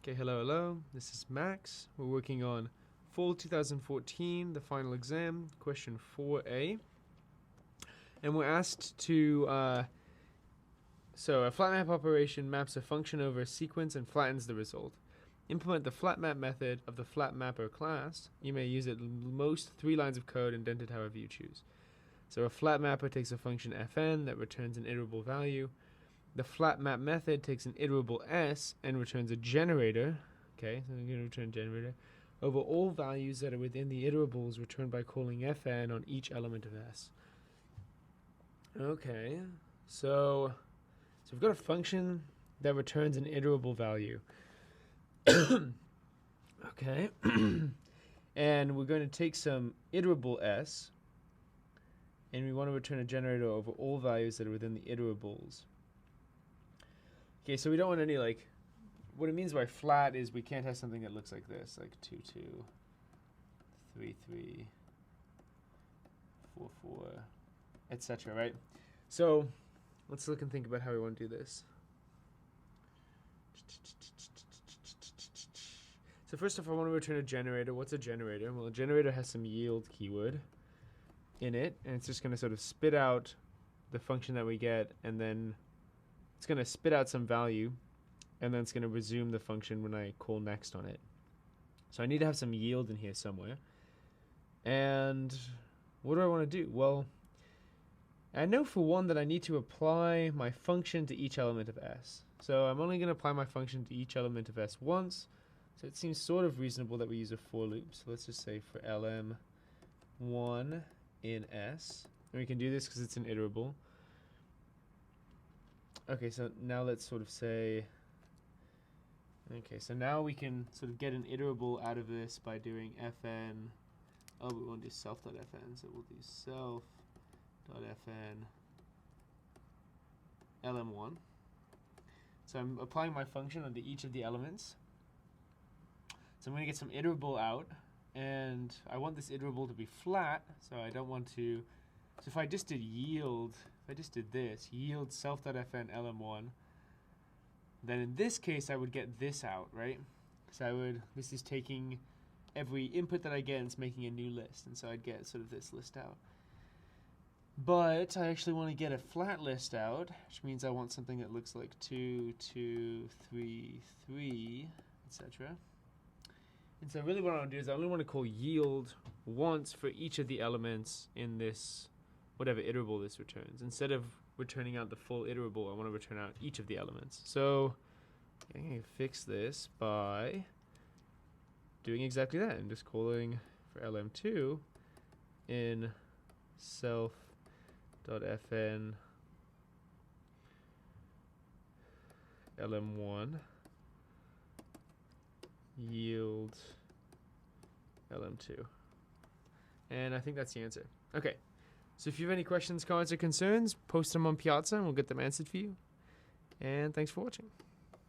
Okay, hello. This is Max. We're working on fall 2014, the final exam, question 4A. And we're asked to, so a flat map operation maps a function over a sequence and flattens the result. Implement the flat map method of the flat mapper class. You may use it most 3 lines of code indented however you choose. So a flat mapper takes a function fn that returns an iterable value. The flat map method takes an iterable s and returns a generator. Okay, so we're going to return generator over all values that are within the iterables returned by calling fn on each element of s. Okay, so we've got a function that returns an iterable value. Okay, and we're going to take some iterable s, and we want to return a generator over all values that are within the iterables. Okay, so we don't want any, like, what it means by flat is we can't have something that looks like this, like 2, 2, 3, 3, 4, 4, etc., right? So let's look and think about how we want to do this. So first off, I want to return a generator. What's a generator? Well, a generator has some yield keyword in it, and it's just going to sort of spit out the function that we get, and then it's going to spit out some value, and then it's going to resume the function when I call next on it. So I need to have some yield in here somewhere. And what do I want to do? Well, I know for one that I need to apply my function to each element of s. So I'm only going to apply my function to each element of s once. So it seems sort of reasonable that we use a for loop. So let's just say for lm1 in s. And we can do this because it's an iterable. Okay, so now let's sort of say, okay, so now we can sort of get an iterable out of this by doing fn. Oh, we want to do self.fn, so we'll do self.fn lm1. So I'm applying my function onto each of the elements. So I'm going to get some iterable out, and I want this iterable to be flat, so I don't want to, so if I just did yield, if I just did this, yield self.fn lm1, then in this case I would get this out, right? So this is taking every input that I get and it's making a new list, and so I'd get sort of this list out. But I actually want to get a flat list out, which means I want something that looks like 2, 2, 3, 3, etc. And so really what I want to do is I only want to call yield once for each of the elements in this, whatever iterable this returns. Instead of returning out the full iterable, I want to return out each of the elements. So I'm going to fix this by doing exactly that and just calling for lm2 in self.fn lm1 yield lm2. And I think that's the answer. Okay, so if you have any questions, comments, or concerns, post them on Piazza and we'll get them answered for you. And thanks for watching.